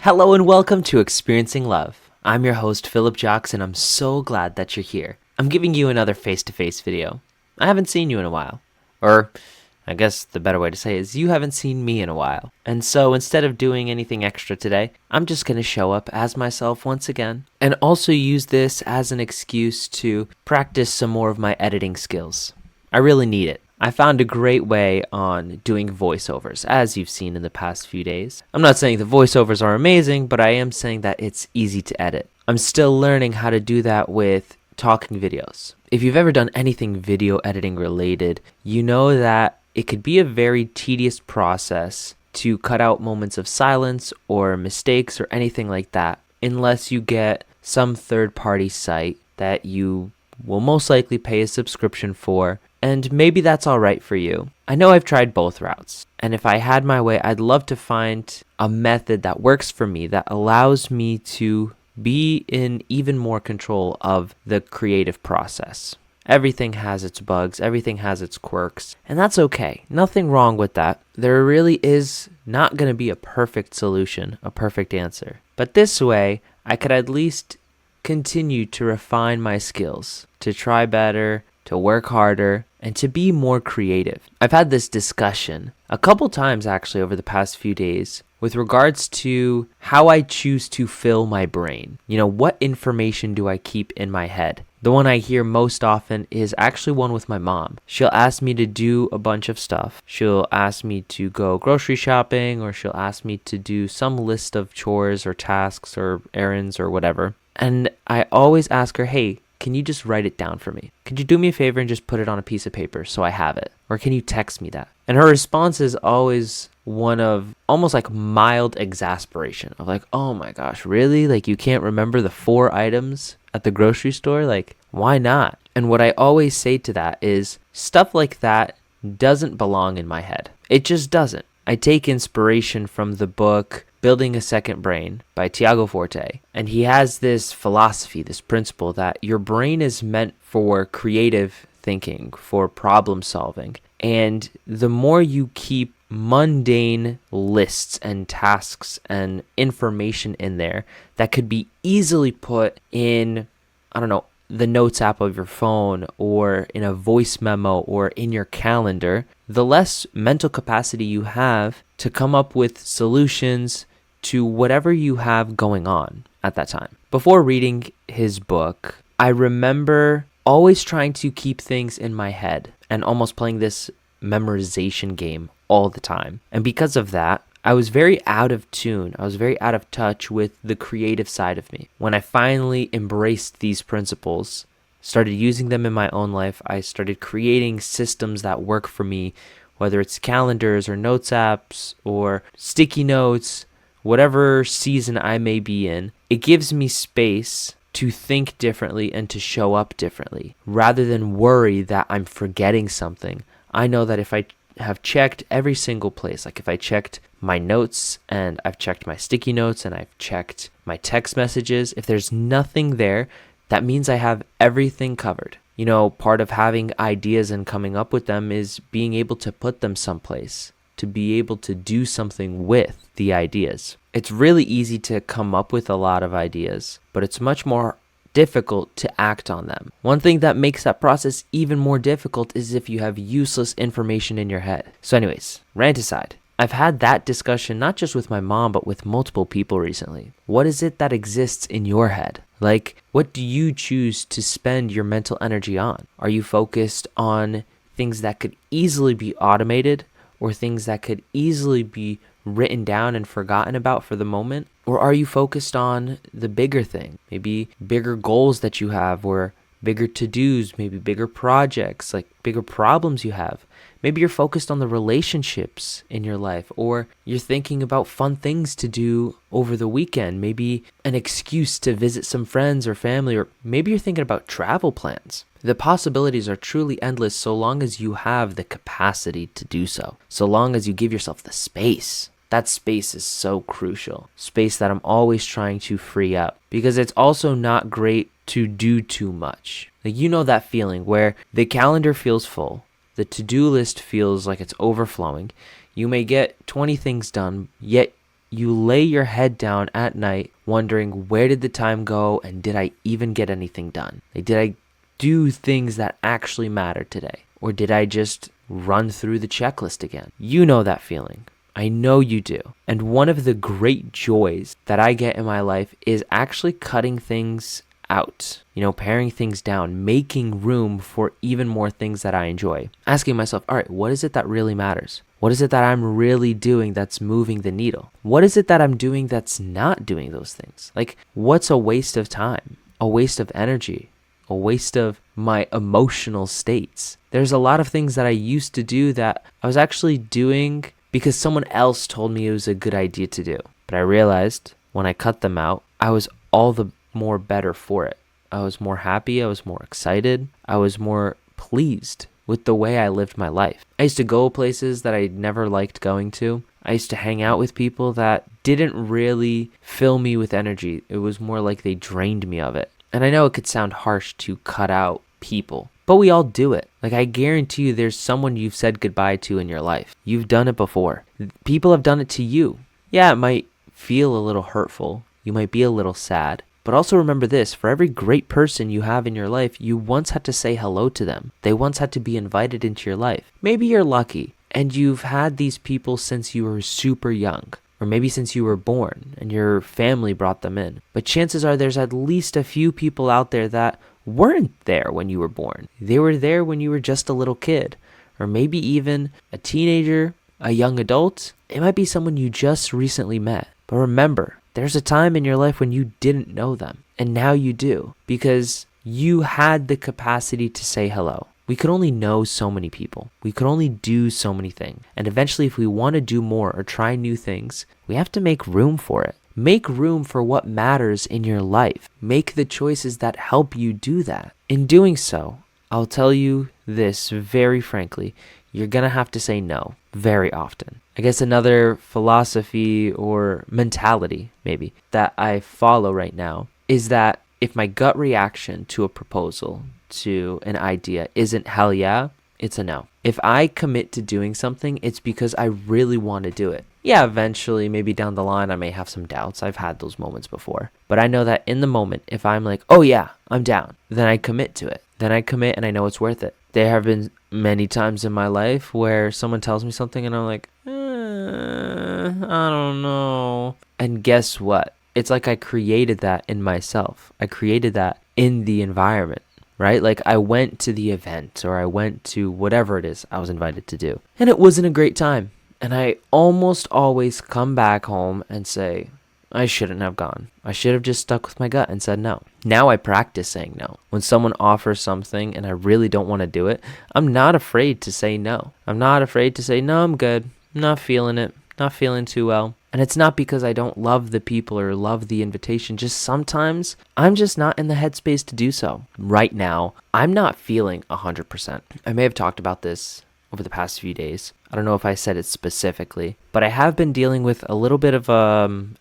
Hello and welcome to Experiencing Love. I'm your host, Philip Jocks, and I'm so glad that you're here. I'm giving you another face-to-face video. I haven't seen you in a while. Or, I guess the better way to say it is you haven't seen me in a while. And so instead of doing anything extra today, I'm just going to show up as myself once again, and also use this as an excuse to practice some more of my editing skills. I really need it. I found a great way on doing voiceovers, as you've seen in the past few days. I'm not saying the voiceovers are amazing, but I am saying that it's easy to edit. I'm still learning how to do that with talking videos. If you've ever done anything video editing related, you know that it could be a very tedious process to cut out moments of silence or mistakes or anything like that, unless you get some third-party site that you will most likely pay a subscription for. And maybe that's all right for you. I know I've tried both routes. And if I had my way, I'd love to find a method that works for me, that allows me to be in even more control of the creative process. Everything has its bugs, everything has its quirks, and that's okay. Nothing wrong with that. There really is not going to be a perfect solution, a perfect answer. But this way, I could at least continue to refine my skills, to try better, to work harder, and to be more creative. I've had this discussion a couple times actually over the past few days with regards to how I choose to fill my brain. What information do I keep in my head? The one I hear most often is actually one with my mom. She'll ask me to do a bunch of stuff. She'll ask me to go grocery shopping, or she'll ask me to do some list of chores or tasks or errands or whatever. And I always ask her, hey, can you just write it down for me? Could you do me a favor and just put it on a piece of paper so I have it? Or can you text me that? And her response is always one of almost like mild exasperation of like, oh my gosh, really? Like you can't remember the 4 items at the grocery store? Like, why not? And what I always say to that is stuff like that doesn't belong in my head. It just doesn't. I take inspiration from the book Building a Second Brain by Tiago Forte. And he has this philosophy, this principle that your brain is meant for creative thinking, for problem solving. And the more you keep mundane lists and tasks and information in there that could be easily put in, the notes app of your phone or in a voice memo or in your calendar, the less mental capacity you have to come up with solutions to whatever you have going on at that time. Before reading his book, I remember always trying to keep things in my head and almost playing this memorization game all the time. And because of that, I was very out of tune. I was very out of touch with the creative side of me. When I finally embraced these principles, started using them in my own life, I started creating systems that work for me, whether it's calendars or notes apps or sticky notes, whatever season I may be in. It gives me space to think differently and to show up differently. Rather than worry that I'm forgetting something, I know that if I have checked every single place, like if I checked my notes and I've checked my sticky notes and I've checked my text messages, if there's nothing there, that means I have everything covered. Part of having ideas and coming up with them is being able to put them someplace, to be able to do something with the ideas. It's really easy to come up with a lot of ideas, but it's much more difficult to act on them. One thing that makes that process even more difficult is if you have useless information in your head. So anyways, rant aside, I've had that discussion not just with my mom, but with multiple people recently. What is it that exists in your head? Like, what do you choose to spend your mental energy on? Are you focused on things that could easily be automated, or things that could easily be written down and forgotten about for the moment? Or are you focused on the bigger thing? Maybe bigger goals that you have, or bigger to-dos, maybe bigger projects, like bigger problems you have. Maybe you're focused on the relationships in your life, or you're thinking about fun things to do over the weekend, maybe an excuse to visit some friends or family, or maybe you're thinking about travel plans. The possibilities are truly endless so long as you have the capacity to do so, so long as you give yourself the space. That space is so crucial. Space that I'm always trying to free up, because it's also not great to do too much. Like, that feeling where the calendar feels full, the to-do list feels like it's overflowing. You may get 20 things done, yet you lay your head down at night wondering, where did the time go and did I even get anything done? Like, did I do things that actually matter today? Or did I just run through the checklist again? You know that feeling. I know you do. And one of the great joys that I get in my life is actually cutting things out, paring things down, making room for even more things that I enjoy. Asking myself, all right, what is it that really matters? What is it that I'm really doing that's moving the needle? What is it that I'm doing that's not doing those things? Like, what's a waste of time, a waste of energy, a waste of my emotional states? There's a lot of things that I used to do that I was actually doing because someone else told me it was a good idea to do. But I realized when I cut them out, I was all the more better for it. I was more happy. I was more excited. I was more pleased with the way I lived my life. I used to go places that I never liked going to. I used to hang out with people that didn't really fill me with energy. It was more like they drained me of it. And I know it could sound harsh to cut out people, but we all do it. Like, I guarantee you there's someone you've said goodbye to in your life. You've done it before. People have done it to you. Yeah, it might feel a little hurtful. You might be a little sad. But also remember this, for every great person you have in your life, you once had to say hello to them. They once had to be invited into your life. Maybe you're lucky and you've had these people since you were super young, or maybe since you were born and your family brought them in. But chances are there's at least a few people out there that weren't there when you were born. They were there when you were just a little kid, or maybe even a teenager, a young adult. It might be someone you just recently met. But remember, there's a time in your life when you didn't know them, and now you do, because you had the capacity to say hello. We could only know so many people. We could only do so many things. And eventually, if we want to do more or try new things, we have to make room for it. Make room for what matters in your life. Make the choices that help you do that. In doing so, I'll tell you this very frankly, you're going to have to say no very often. I guess another philosophy or mentality, maybe, that I follow right now is that if my gut reaction to a proposal, to an idea isn't hell yeah, it's a no. If I commit to doing something, it's because I really want to do it. Yeah, eventually, maybe down the line, I may have some doubts. I've had those moments before. But I know that in the moment, if I'm like, oh yeah, I'm down, then I commit to it. Then I commit and I know it's worth it. There have been many times in my life where someone tells me something and I'm like, I don't know. And guess what? It's like I created that in myself. I created that in the environment, right? Like, I went to the event or I went to whatever it is I was invited to do. And it wasn't a great time. And I almost always come back home and say, I shouldn't have gone. I should have just stuck with my gut and said no. Now I practice saying no. When someone offers something and I really don't want to do it, I'm not afraid to say no. I'm not afraid to say, no, I'm good. I'm not feeling it. Not feeling too well. And it's not because I don't love the people or love the invitation. Just sometimes I'm just not in the headspace to do so. Right now, I'm not feeling 100%. I may have talked about this over the past few days. I don't know if I said it specifically, but I have been dealing with a little bit of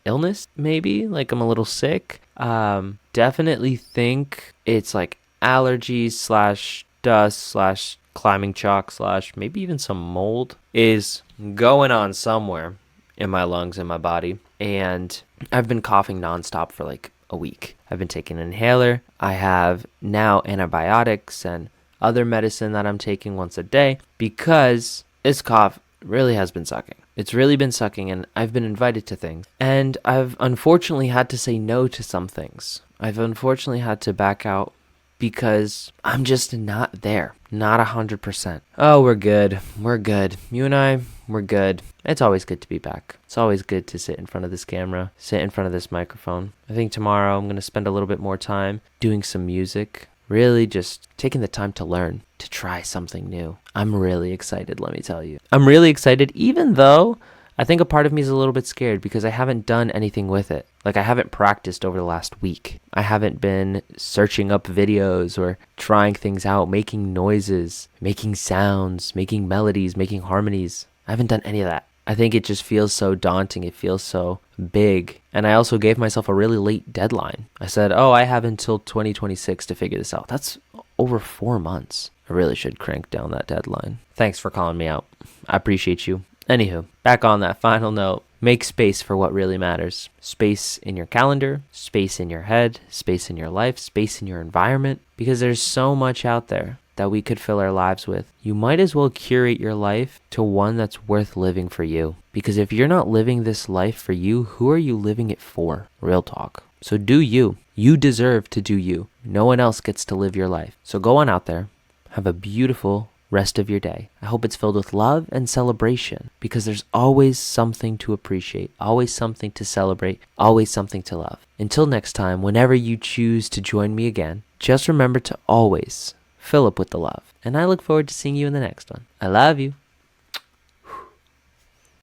illness, maybe. Like, I'm a little sick. Definitely think it's like allergies slash dust slash climbing chalk slash maybe even some mold is going on somewhere in my lungs and my body. And I've been coughing nonstop for like a week. I've been taking an inhaler. I have now antibiotics and other medicine that I'm taking once a day because this cough really has been sucking. It's really been sucking, and I've been invited to things. And I've unfortunately had to say no to some things. I've unfortunately had to back out because I'm just not there. Not 100%. Oh, we're good. We're good. You and I, we're good. It's always good to be back. It's always good to sit in front of this camera, sit in front of this microphone. I think tomorrow I'm going to spend a little bit more time doing some music. Really just taking the time to learn, to try something new. I'm really excited, let me tell you. I'm really excited, even though I think a part of me is a little bit scared because I haven't done anything with it. Like, I haven't practiced over the last week. I haven't been searching up videos or trying things out, making noises, making sounds, making melodies, making harmonies. I haven't done any of that. I think it just feels so daunting. It feels so big. And I also gave myself a really late deadline. I said, I have until 2026 to figure this out. That's over 4 months. I really should crank down that deadline. Thanks for calling me out. I appreciate you. Anywho, back on that final note. Make space for what really matters. Space in your calendar, space in your head, space in your life, space in your environment, because there's so much out there that we could fill our lives with. You might as well curate your life to one that's worth living for you. Because if you're not living this life for you, who are you living it for? Real talk. So do you. You deserve to do you. No one else gets to live your life. So go on out there. Have a beautiful rest of your day. I hope it's filled with love and celebration, because there's always something to appreciate, always something to celebrate, always something to love. Until next time, whenever you choose to join me again, just remember to always fill up with the love. And I look forward to seeing you in the next one. I love you.